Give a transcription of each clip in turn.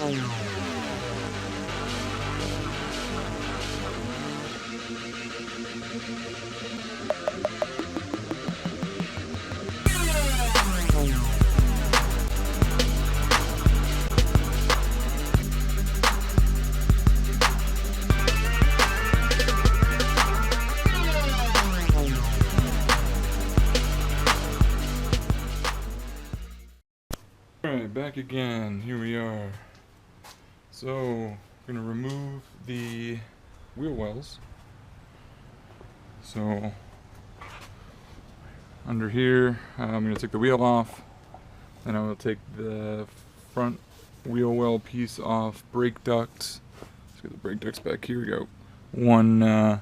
Alright, back again. Here we are. So, I'm going to remove the wheel wells. So, under here, I'm going to take the wheel off. Then I will take the front wheel well piece off, brake ducts. Let's get the brake ducts back. Here we go. One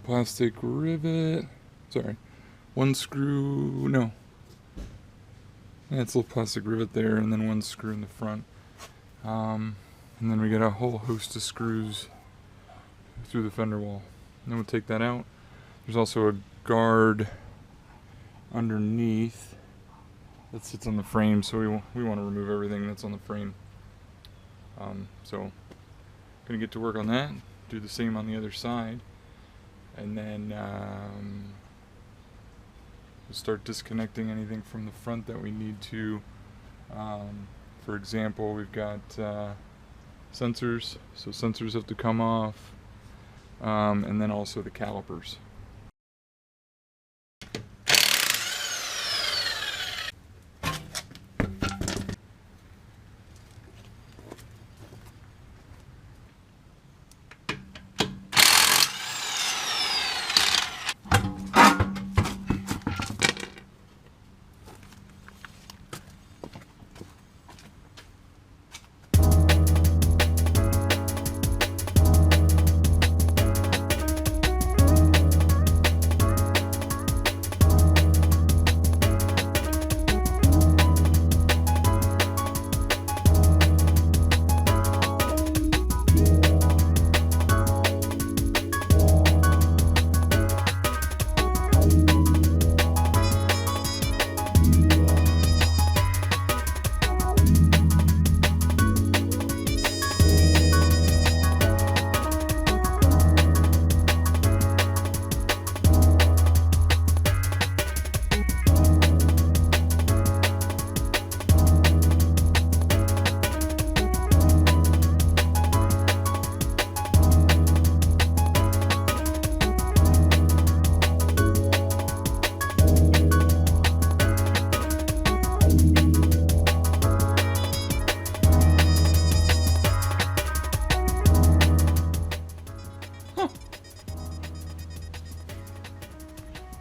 plastic rivet. Sorry. One screw. No. Yeah, it's a little plastic rivet there, and then one screw in the front. And then we got a whole host of screws through the fender wall. And then we'll take that out. There's also a guard underneath that sits on the frame, so we want to remove everything that's on the frame. So, gonna get to work on that. Do the same on the other side, and then we'll start disconnecting anything from the front that we need to. For example, we've got sensors, so sensors have to come off, and then also the calipers.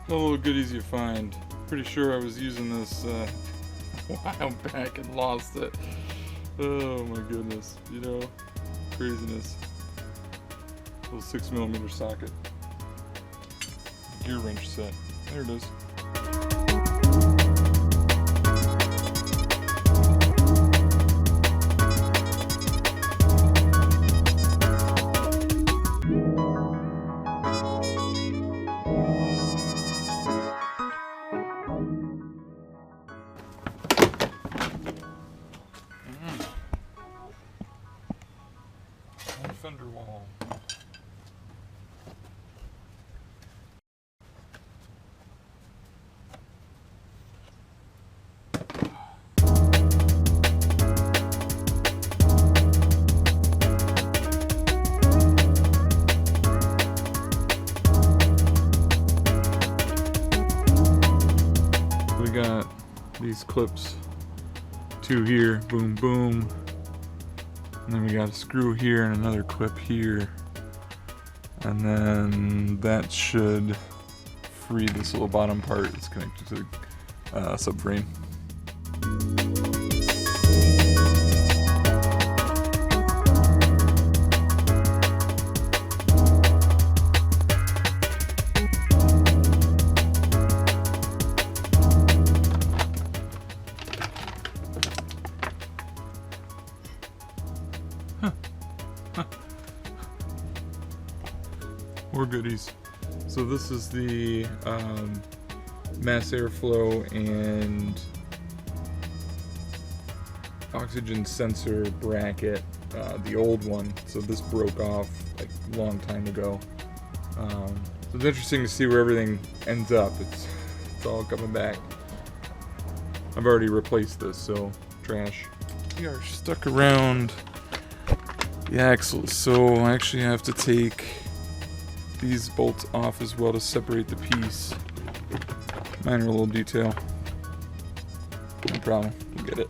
A little goodies you find. Pretty sure I was using this a while back and lost it. Oh my goodness, you know, craziness. Little 6mm socket. Gear wrench set. There it is. Fender wall. We got these clips, two here, boom boom. And then we got a screw here and another clip here. And then that should free this little bottom part that's connected to the subframe. More goodies. So this is the mass airflow and oxygen sensor bracket, the old one. So this broke off like a long time ago. So it's interesting to see where everything ends up. It's all coming back. I've already replaced this, so trash. We are stuck around the axles, so I actually have to take these bolts off as well to separate the piece. Minor little detail. No problem, we'll get it.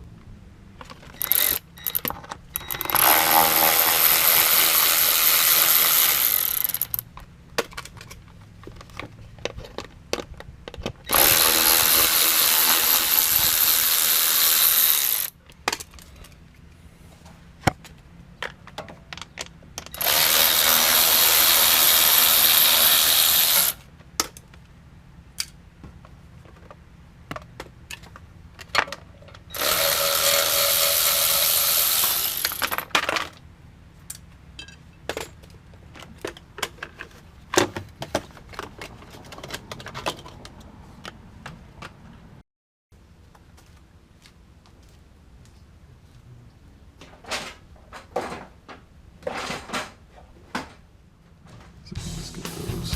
Let's get those.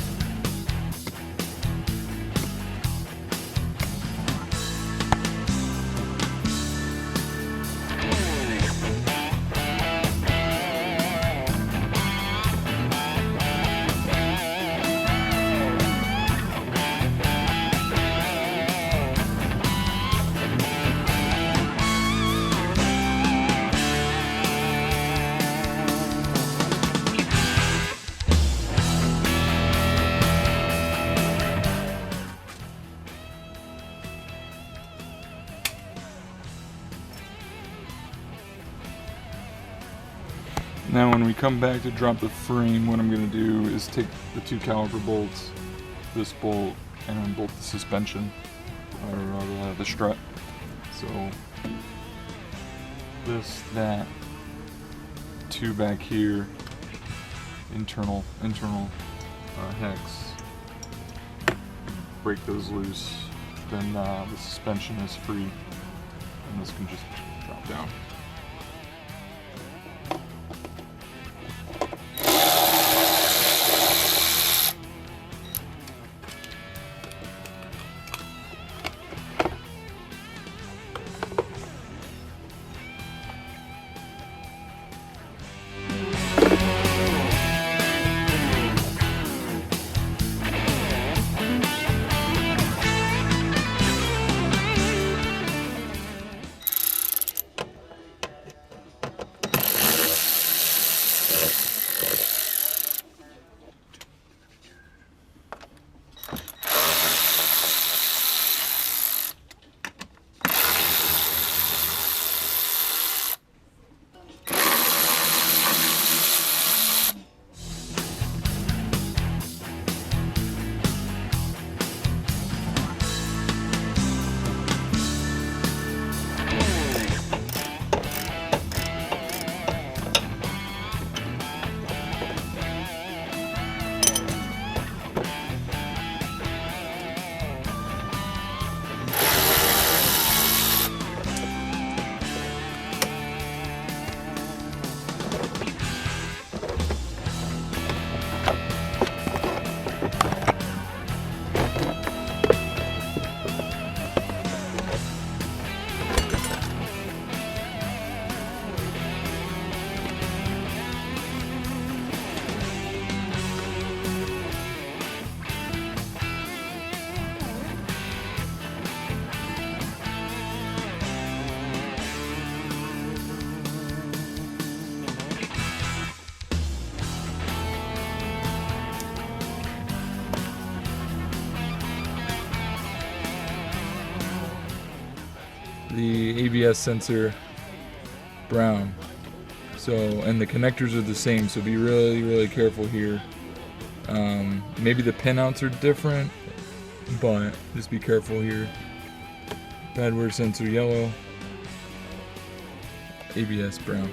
Now when we come back to drop the frame, what I'm going to do is take the 2 caliper bolts, this bolt, and unbolt the suspension, or the strut. So this, that, 2 back here, internal hex. Break those loose, then the suspension is free, and this can just drop down. The ABS sensor brown, so, and the connectors are the same, so be really careful here. Maybe the pinouts are different, but just be careful here. Bad wear sensor yellow, ABS brown.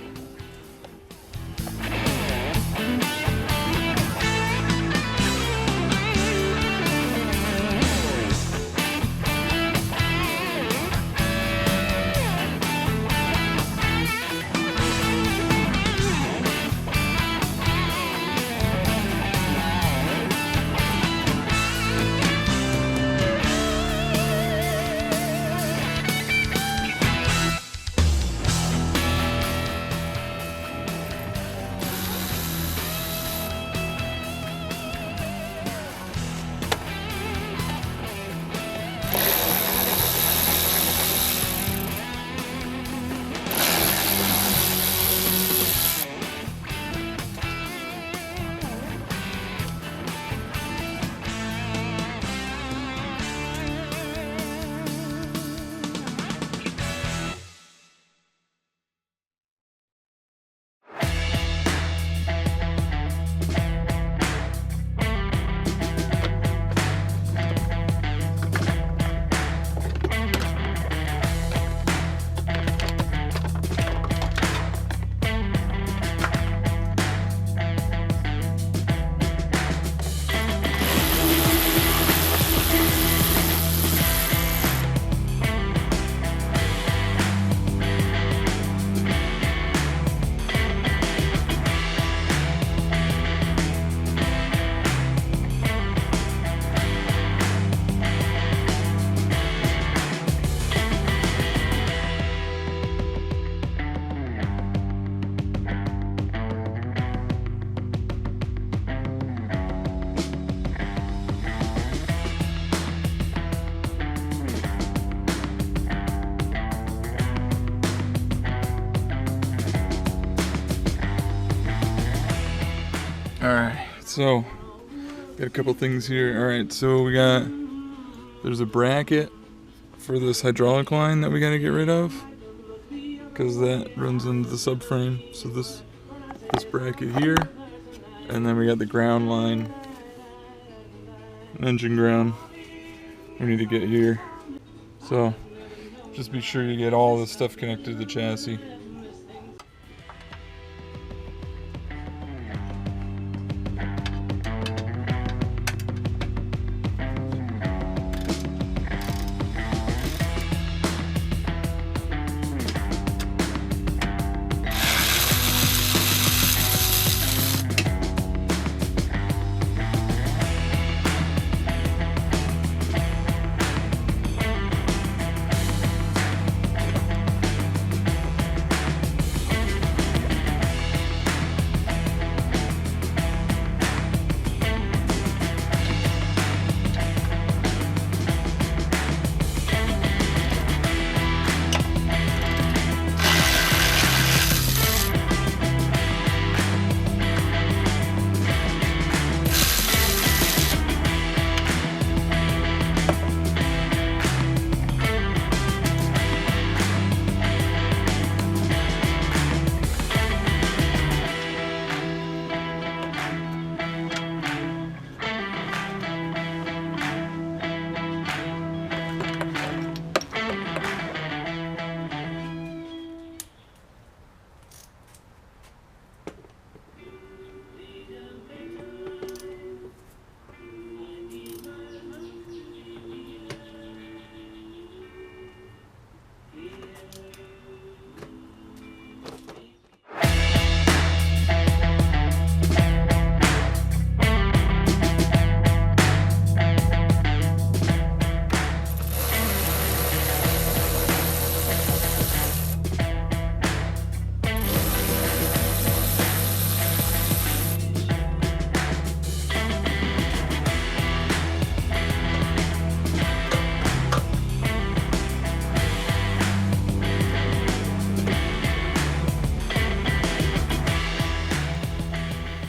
Alright, so got a couple things here. Alright, so there's a bracket for this hydraulic line that we gotta get rid of, because that runs into the subframe. So this bracket here, and then we got the ground line, engine ground we need to get here. So just be sure you get all this stuff connected to the chassis.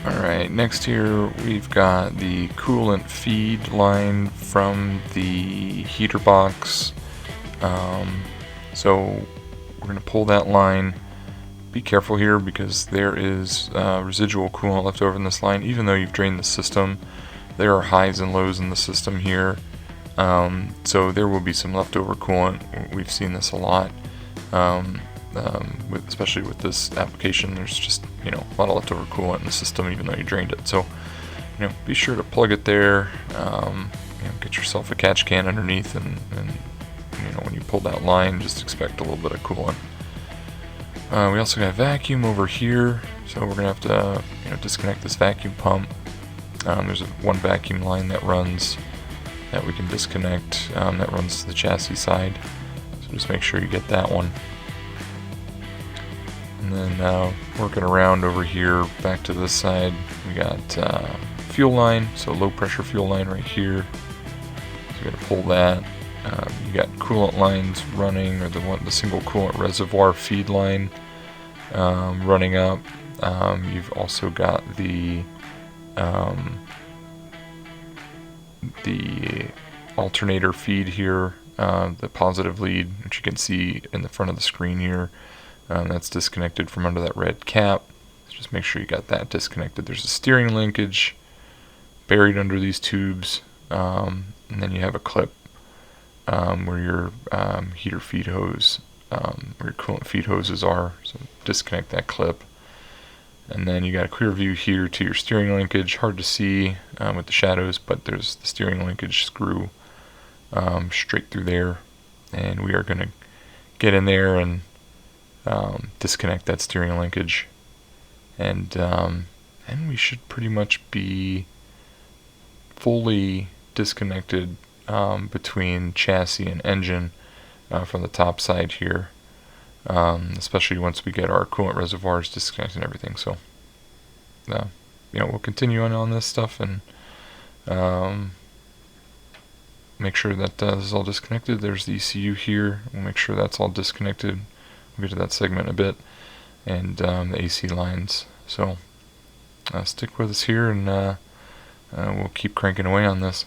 Alright, next here we've got the coolant feed line from the heater box. So we're going to pull that line. Be careful here because there is residual coolant left over in this line. Even though you've drained the system, there are highs and lows in the system here. So there will be some leftover coolant. We've seen this a lot. Especially with this application, there's just a lot of leftover coolant in the system even though you drained it. So be sure to plug it there. Get yourself a catch can underneath, and when you pull that line, just expect a little bit of coolant. We also got a vacuum over here, so we're gonna have to disconnect this vacuum pump. There's one vacuum line that we can disconnect, that runs to the chassis side. So just make sure you get that one. And then working around over here, back to this side, we got fuel line, so low pressure fuel line right here. So we got to pull that. You got coolant lines running, or the single coolant reservoir feed line running up. You've also got the alternator feed here, the positive lead, which you can see in the front of the screen here. That's disconnected from under that red cap. So just make sure you got that disconnected. There's a steering linkage buried under these tubes, and then you have a clip where your heater feed hose, where your coolant feed hoses are. So disconnect that clip. And then you got a clear view here to your steering linkage. Hard to see with the shadows, but there's the steering linkage screw straight through there. And we are going to get in there and disconnect that steering linkage, and we should pretty much be fully disconnected between chassis and engine from the top side here, especially once we get our coolant reservoirs disconnected and everything. So we'll continue on this stuff and make sure that this is all disconnected. There's the ECU here. We'll make sure that's all disconnected. We'll get to that segment in a bit, and the AC lines. So stick with us here, and we'll keep cranking away on this.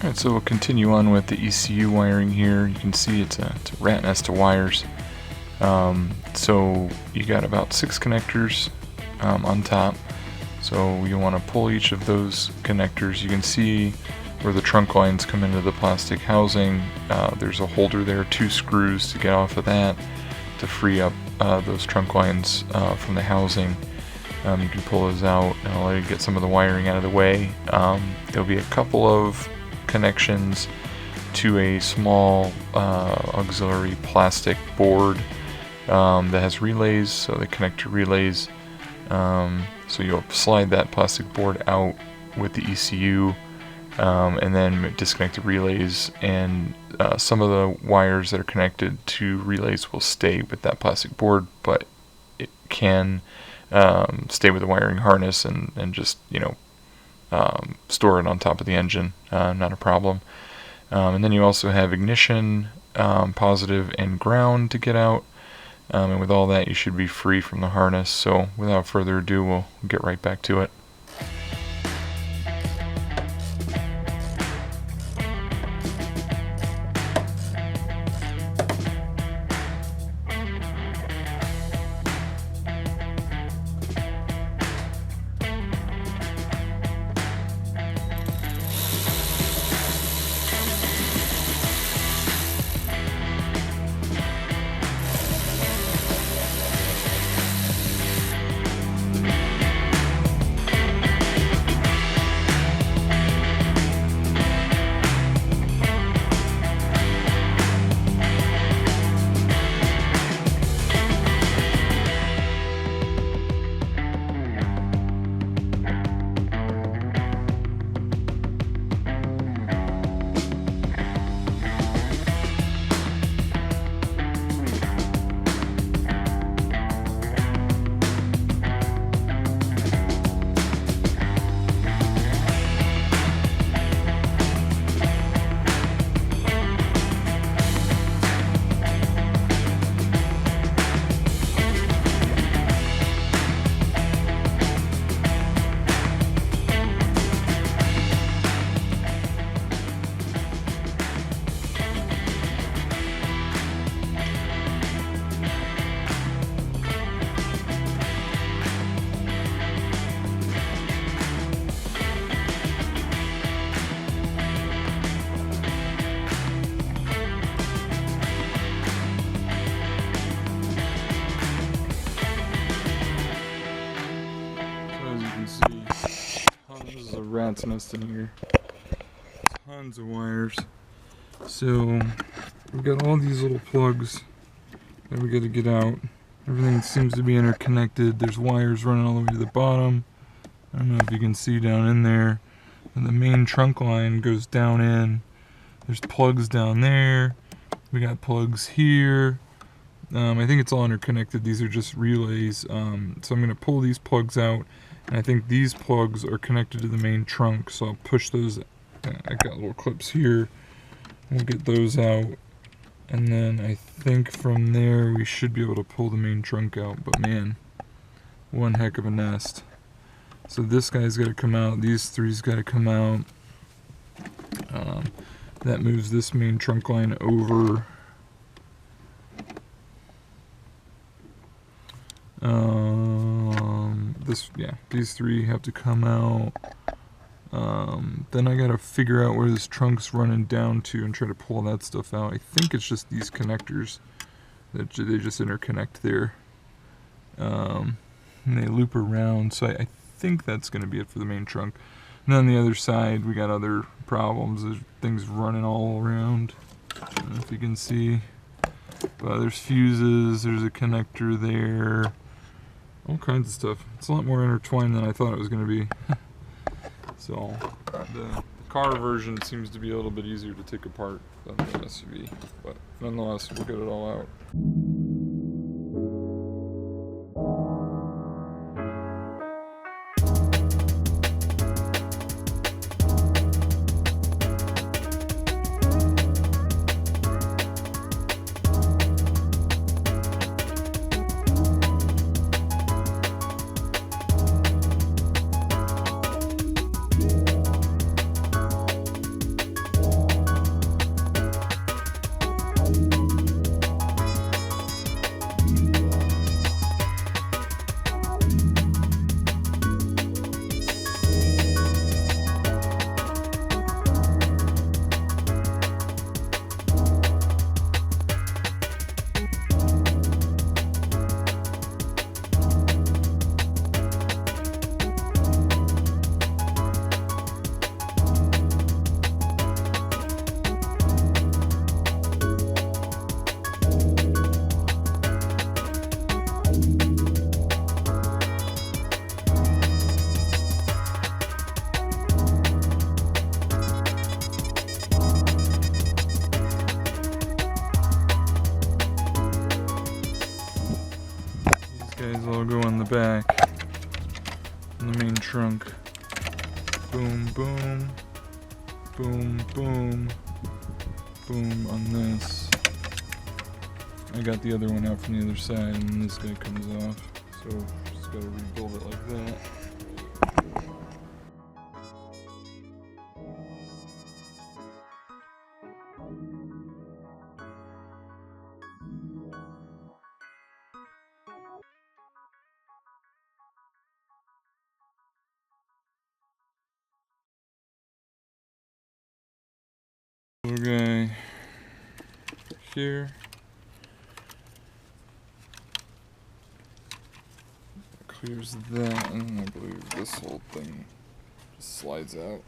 Alright, so we'll continue on with the ECU wiring here. You can see it's a rat nest of wires. So you got about 6 connectors on top. So you want to pull each of those connectors. You can see where the trunk lines come into the plastic housing. There's a holder there, 2 screws to get off of that to free up those trunk lines from the housing. You can pull those out, and I'll let you get some of the wiring out of the way. There'll be a couple of connections to a small auxiliary plastic board that has relays, so they connect to relays. So you'll slide that plastic board out with the ECU, and then disconnect the relays, and some of the wires that are connected to relays will stay with that plastic board, but it can stay with the wiring harness and just, store it on top of the engine, not a problem. And then you also have ignition, positive and ground to get out, and with all that you should be free from the harness. So without further ado, we'll get right back to it. Rat's nest in here. Tons of wires. So we've got all these little plugs that we got to get out. Everything seems to be interconnected. There's wires running all the way to the bottom. I don't know if you can see down in there. And the main trunk line goes down in. There's plugs down there. We got plugs here. I think it's all interconnected. These are just relays. So I'm going to pull these plugs out. And I think these plugs are connected to the main trunk, so I'll push those. I got little clips here. We'll get those out. And then I think from there we should be able to pull the main trunk out. But man, one heck of a nest. So this guy's got to come out. These three's got to come out. That moves this main trunk line over. These three have to come out. Then I gotta figure out where this trunk's running down to and try to pull that stuff out. I think it's just these connectors that they just interconnect there. And they loop around, so I think that's gonna be it for the main trunk. And then on the other side, we got other problems. There's things running all around. I don't know if you can see. But there's fuses, there's a connector there. All kinds of stuff. It's a lot more intertwined than I thought it was going to be. So, the car version seems to be a little bit easier to take apart than the SUV. But nonetheless, we'll get it all out. Guys all go on the back, on the main trunk. Boom, boom, boom, boom, boom on this. I got the other one out from the other side, and this guy comes off, so just gotta rebuild it like that. Little guy here. Clears that, and I believe this whole thing just slides out.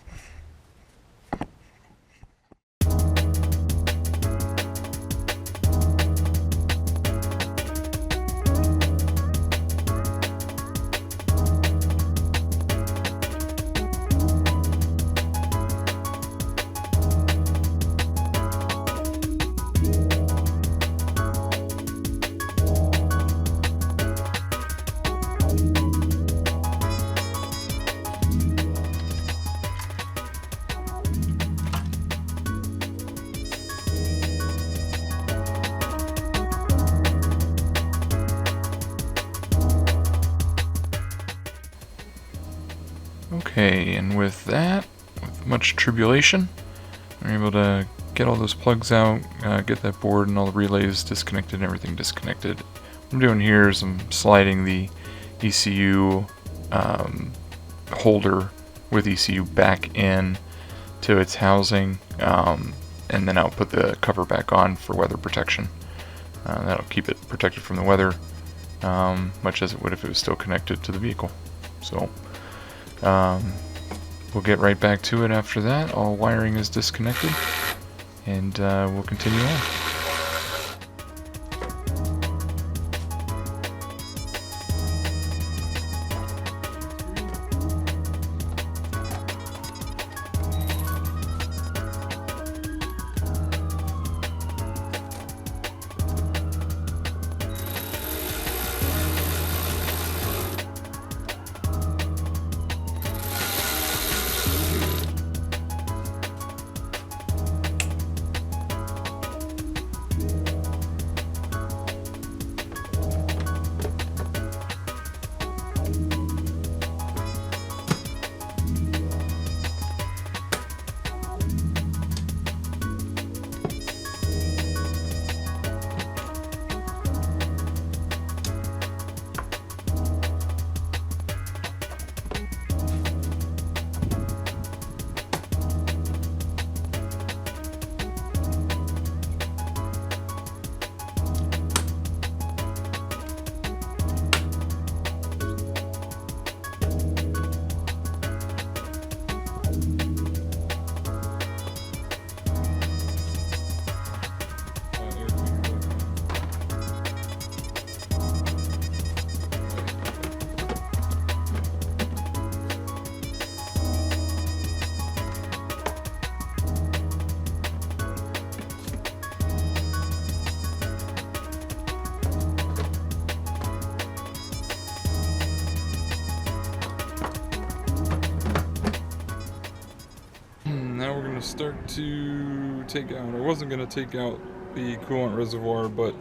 Okay, and with that, with much tribulation, we're able to get all those plugs out, get that board and all the relays disconnected and everything disconnected. What I'm doing here is I'm sliding the ECU holder with ECU back in to its housing, and then I'll put the cover back on for weather protection. That'll keep it protected from the weather, much as it would if it was still connected to the vehicle. So we'll get right back to it after that. All wiring is disconnected, and we'll continue on. now we're going to start to take out, I wasn't going to take out the coolant reservoir, but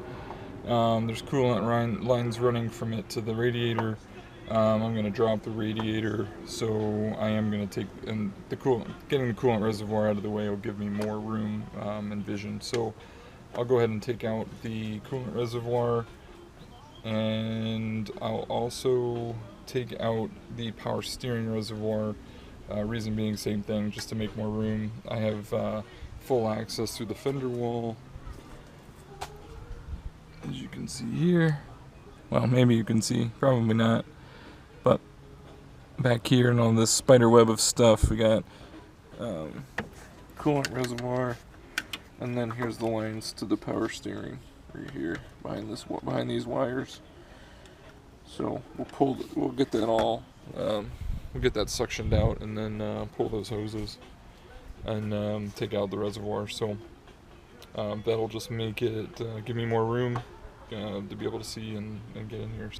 there's coolant lines running from it to the radiator. I'm going to drop the radiator, so I am going to take, and getting the coolant reservoir out of the way will give me more room and vision. So I'll go ahead and take out the coolant reservoir, and I'll also take out the power steering reservoir. Reason being, same thing, just to make more room. I have full access through the fender wall, as you can see here. Well, maybe you can see, probably not. But back here and all this spider web of stuff, we got coolant reservoir, and then here's the lines to the power steering right here behind these wires. So we'll get that all. We'll get that suctioned out and then pull those hoses and take out the reservoir. So that'll just make it give me more room to be able to see and get in here.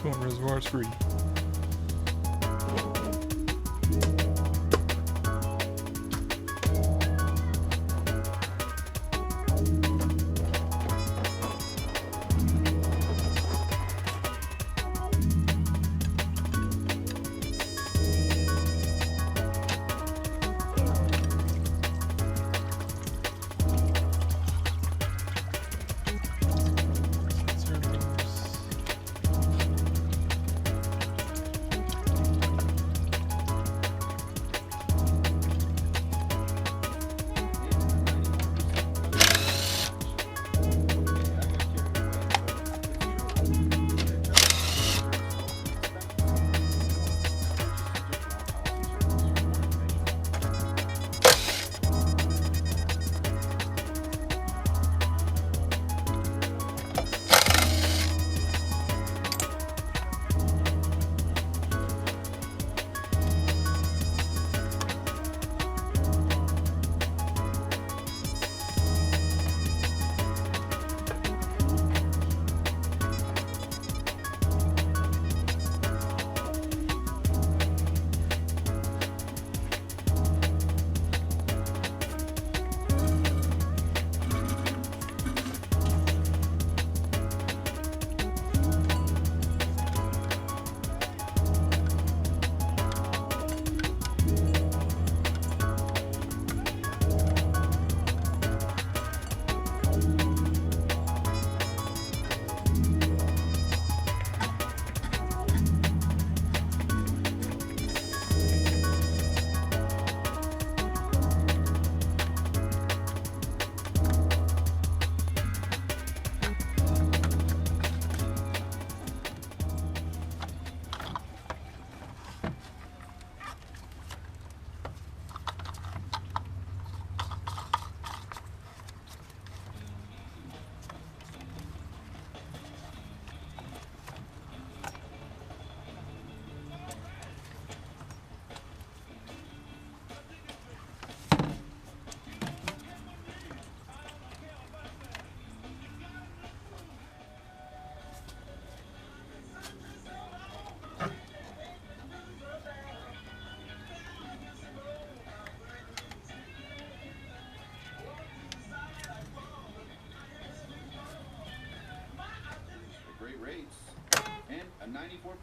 Reservoir is free.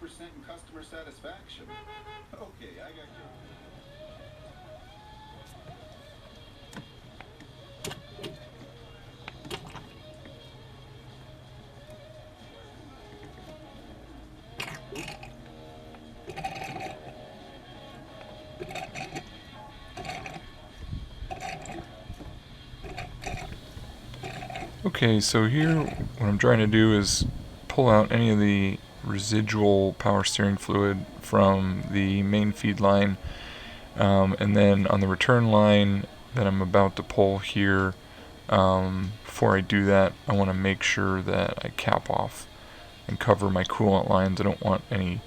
in customer satisfaction. Okay, I got you. Okay, so here what I'm trying to do is pull out any of the residual power steering fluid from the main feed line, and then on the return line that I'm about to pull here, before I do that, I want to make sure that I cap off and cover my coolant lines. I don't want any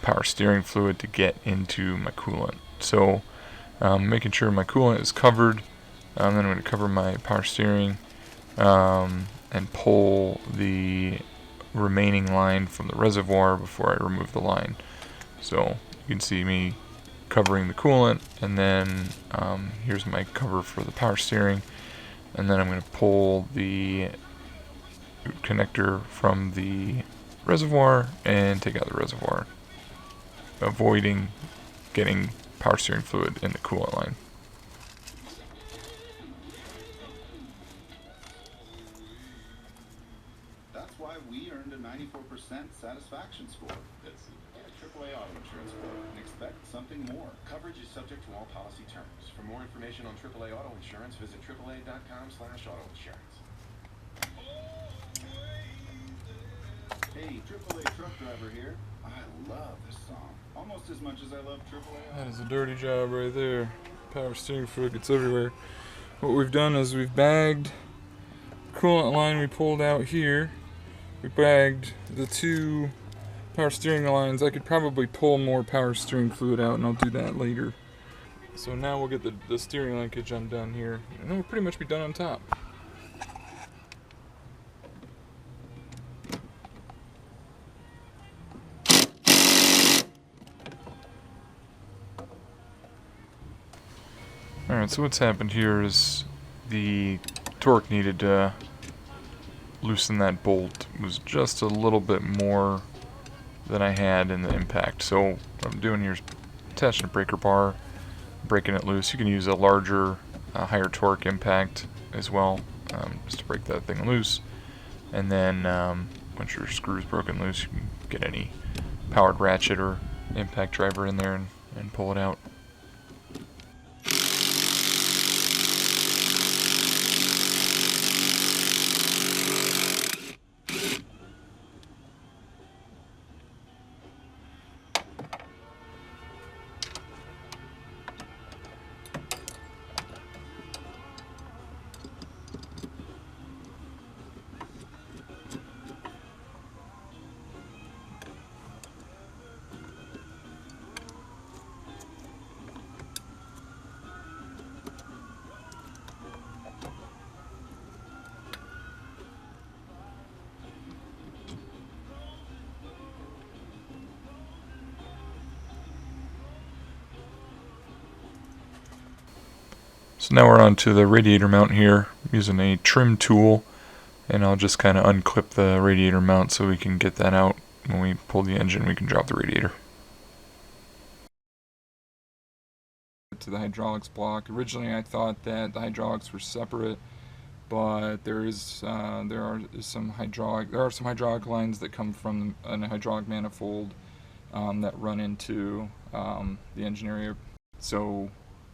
power steering fluid to get into my coolant. So making sure my coolant is covered, then I'm going to cover my power steering, and pull the remaining line from the reservoir before I remove the line. So you can see me covering the coolant, and then here's my cover for the power steering, and then I'm going to pull the connector from the reservoir and take out the reservoir, avoiding getting power steering fluid in the coolant line. That's why we earned a 94% satisfaction score. It's AAA Auto Insurance Score, and expect something more. Coverage is subject to all policy terms. For more information on AAA Auto Insurance, visit AAA.com/autoinsurance. Hey, AAA truck driver here. I love this song. Almost as much as I love AAA. That is a dirty job right there. Power steering fluid gets everywhere. What we've done is we've bagged the coolant line we pulled out here. We bagged the two power steering lines. I could probably pull more power steering fluid out, and I'll do that later. So now we'll get the steering linkage undone here, and then we'll pretty much be done on top. Alright, so what's happened here is the torque needed to loosen that bolt was just a little bit more than I had in the impact. So what I'm doing here is attaching a breaker bar, breaking it loose. You can use a larger, higher torque impact as well, just to break that thing loose. And then once your screw is broken loose, you can get any powered ratchet or impact driver in there and pull it out. So now we're on to the radiator mount here, using a trim tool, and I'll just kind of unclip the radiator mount so we can get that out. When we pull the engine, we can drop the radiator. To the hydraulics block. Originally I thought that the hydraulics were separate, but there are some hydraulic lines that come from a hydraulic manifold that run into the engine area. So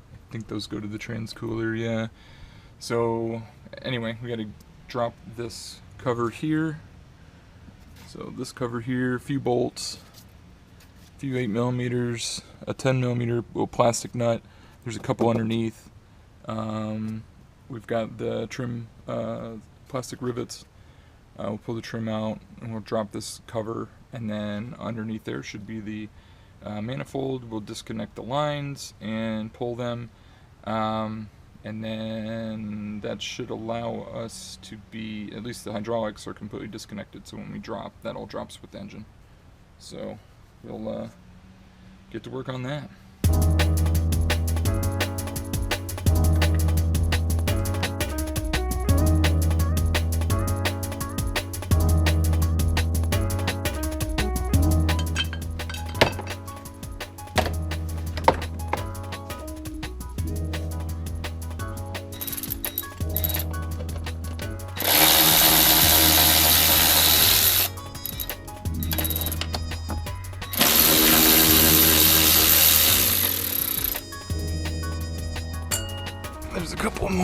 I think those go to the transcooler, yeah. So anyway, we got to drop this cover here. So this cover here, a few bolts, a few 8mm, a 10mm little plastic nut. There's a couple underneath. We've got the trim plastic rivets. We'll pull the trim out and we'll drop this cover, and then underneath there should be the manifold. We'll disconnect the lines and pull them, and then that should allow us to be, at least the hydraulics are completely disconnected, so when we drop, that all drops with the engine. So we'll get to work on that.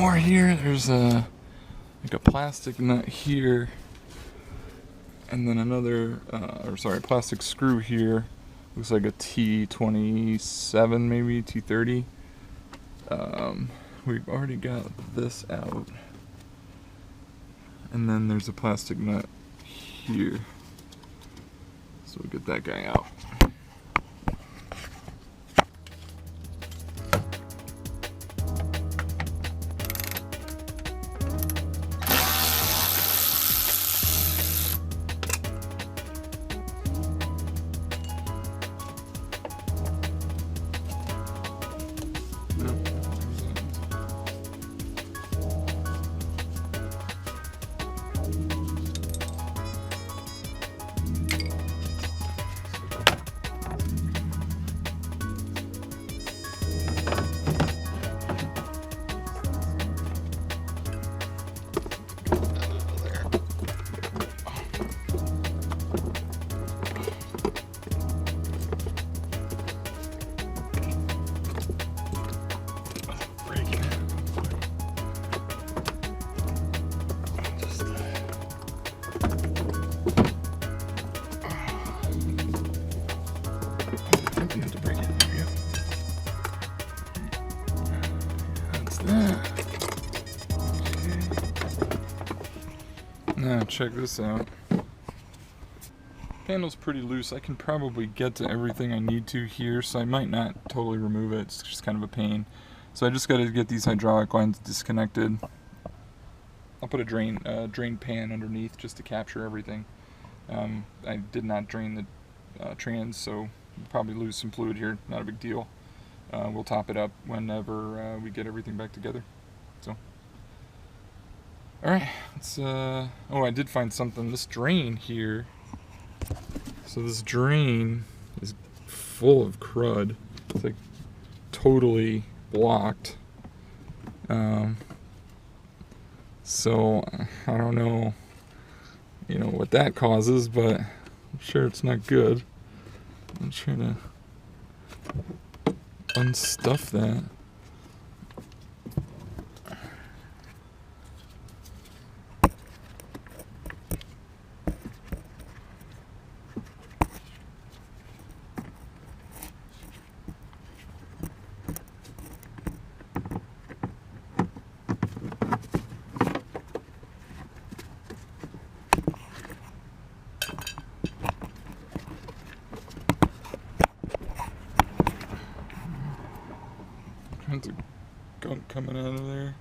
more here. There's a like a plastic nut here, and then another, plastic screw here. Looks like a T27, maybe T30. We've already got this out, and then there's a plastic nut here. So we'll get that guy out. Now check this out. Panel's pretty loose. I can probably get to everything I need to here, so I might not totally remove it. It's just kind of a pain. So I just got to get these hydraulic lines disconnected. I'll put a drain pan underneath just to capture everything. I did not drain the trans, so we'll probably lose some fluid here. Not a big deal. We'll top it up whenever we get everything back together. So. Alright, let's, oh, I did find something. This drain here, so this drain is full of crud. It's like totally blocked. So, I don't know, what that causes, but I'm sure it's not good. I'm trying to unstuff that. Tons of gunk coming out of there.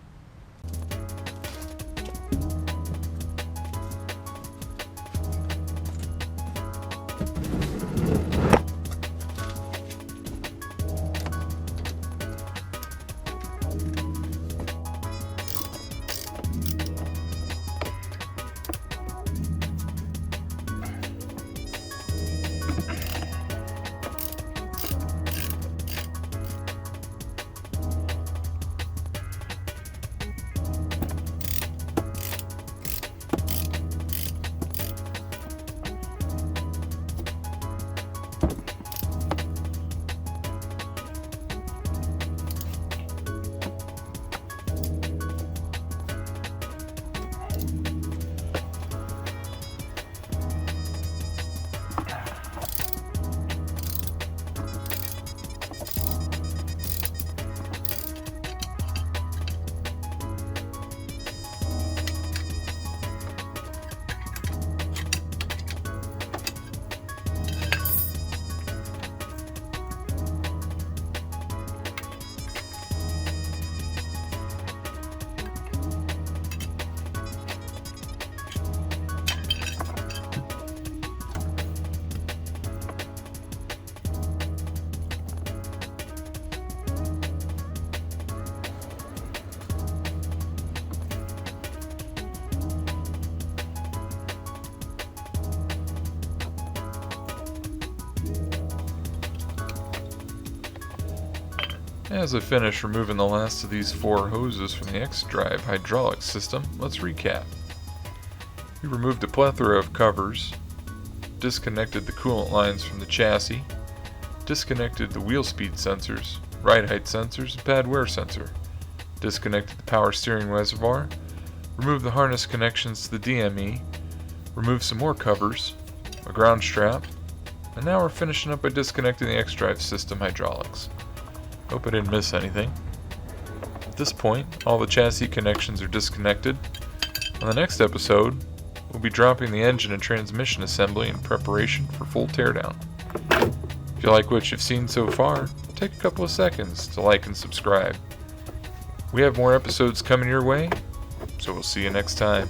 As I finish removing the last of these 4 hoses from the X-Drive hydraulic system, let's recap. We removed a plethora of covers, disconnected the coolant lines from the chassis, disconnected the wheel speed sensors, ride height sensors, and pad wear sensor. disconnected the power steering reservoir, removed the harness connections to the DME, removed some more covers, a ground strap, and now we're finishing up by disconnecting the X-Drive system hydraulics. Hope I didn't miss anything. At this point, all the chassis connections are disconnected. On the next episode, we'll be dropping the engine and transmission assembly in preparation for full teardown. If you like what you've seen so far, take a couple of seconds to like and subscribe. We have more episodes coming your way, so we'll see you next time.